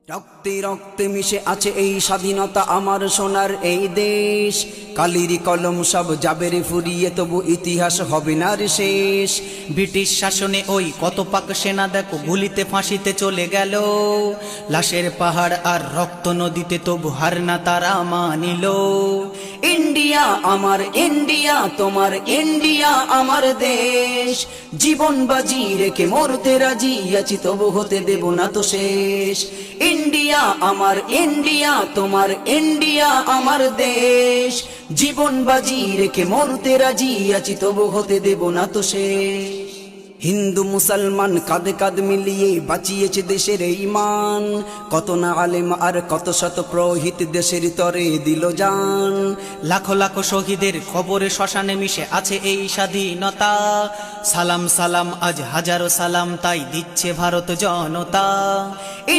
রক্তে রক্তে মিশে আছে এই স্বাধীনতা আমার সোনার এই দেশ। কালির কলম সব যাবে রে ফুরিয়ে, তবু ইতিহাস হবে না রে শেষ। ব্রিটিশ শাসনে ওই কত পাক সেনা দেখো গুলিতে ফাঁসিতে চলে গেল। লাশের পাহাড় আর রক্ত নদীতে তবু হার না তারা মানিল। ইন্ডিয়া আমার ইন্ডিয়া, তোমার ইন্ডিয়া আমার দেশ। জীবন বাজি রেখে মরতে রাজি আছি, তবু হতে দেব না তো শেষ। ইন্ডিয়া আমার ইন্ডিয়া, তোমার ইন্ডিয়া আমার দেশ। জীবন বাজি রেখে মরতে রাজি আছি, তবু হতে দেব না তো শেষ। হিন্দু মুসলমান কাঁধে কাঁধ মিলিয়ে বাঁচিয়েছে দেশের ঈমান। কত না আলেম আর কত শত প্রহিত দেশের তরে দিল জান। লাখো লাখো শহীদের খবরে শ্মশানে মিশে আছে এই স্বাধীনতা। সালাম সালাম আজ হাজারো সালাম তাই দিচ্ছে ভারত জনতা।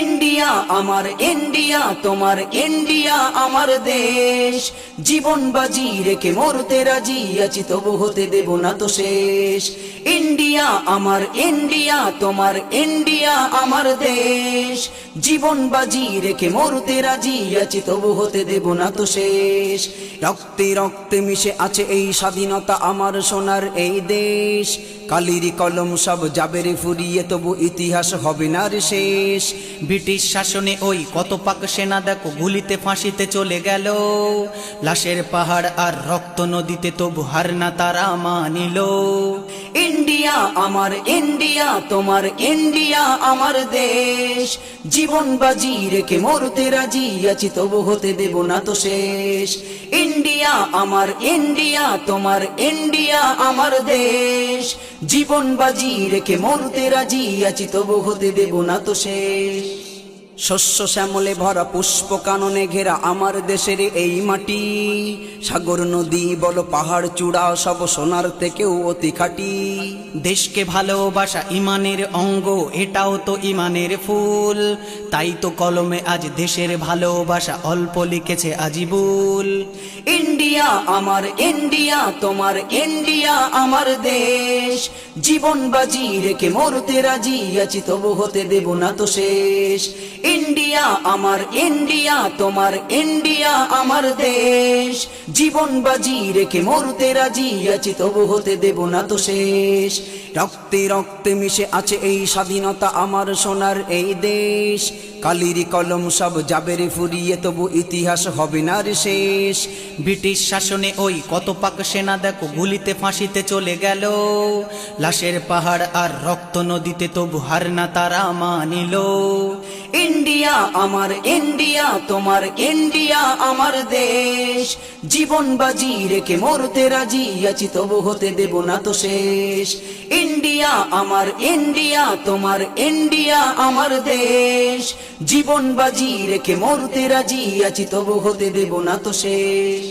ইন্ডিয়া আমার ইন্ডিয়া, তোমার ইন্ডিয়া আমার দেশ। জীবন বাজি রেখে মরতে রাজি আছি, তবু হতে দেব না তো শেষ। ইন্ডিয়া আমার ইন্ডিয়া, তোমার ইন্ডিয়া আমার দেশ। জীবন বাজি রেখে মরতে রাজি আছি, তবু হতে দেব না তো শেষ। রক্তে রক্তে মিশে আছে এই স্বাধীনতা আমার সোনার এই দেশ। কালির কলম সব যাবে রে ফুরিয়ে, তবু ইতিহাস হবে না রে শেষ। ব্রিটিশ শাসনে ওই কত পাক সেনা দেখো গুলিতে ফাঁসিতে চলে গেল। লাশের পাহাড় আর রক্ত নদীতে তবু হার না তারা মানিল। ইন্ডিয়া আমার ইন্ডিয়া, তোমার ইন্ডিয়া আমার দেশ। জীবন বাজি রেখে মরতে রাজি আছি, তবু হতে দেব না তো শেষ। ইন্ডিয়া আমার ইন্ডিয়া, তোমার ইন্ডিয়া আমার দেশ। জীবন বাজি রেখে মরতে রাজি আছি, তবু হতে দেব না তো শেষ। শস্য শ্যামলে ভরা পুষ্প কাননে ঘেরা আমার দেশের এই মাটি। সাগর নদী বলো পাহাড় চূড়া সব সোনার থেকেও অতি খাঁটি। দেশকে ভালোবাসা ইমানের অঙ্গ, এটাও তো ইমানের ফুল। তাই তো কলমে আজ দেশের ভালোবাসা অল্প লিখেছে আজিবুল। ইন্ডিয়া আমার ইন্ডিয়া, তোমার ইন্ডিয়া আমার দেশ। জীবন বাজি রেখে মরতে রাজি আছি, তবু হতে দেব না তো শেষ। ইন্ডিয়া আমার ইন্ডিয়া, তোমার ইন্ডিয়া আমার দেশ। জীবন বাজি রেখে মরতে রাজি আছি, তবু হতে দেব না তো শেষ। রক্তে রক্তে মিশে আছে এই স্বাধীনতা আমার সোনার এই দেশ। কালির কলম সব যাবে রে ফুরিয়ে, তবু ইতিহাস হবে না রে শেষ। ব্রিটিশ শাসনে ওই কত পাক সেনা দেখো গুলিতে ফাঁসিতে চলে গেল। লাশের পাহাড় আর রক্ত নদীতে তবু হার না তারা মানিল। ইন্ডিয়া আমার ইন্ডিয়া, তোমার ইন্ডিয়া আমার দেশ। জীবন বাজি রেখে মরতে রাজি আছি, তবু হতে দেব না তো শেষ। ইন্ডিয়া আমার ইন্ডিয়া, তোমার ইন্ডিয়া আমার দেশ। জীবন বাজি রেখে মরতে রাজি আছি, তবু হতে দেব না তো শেষ।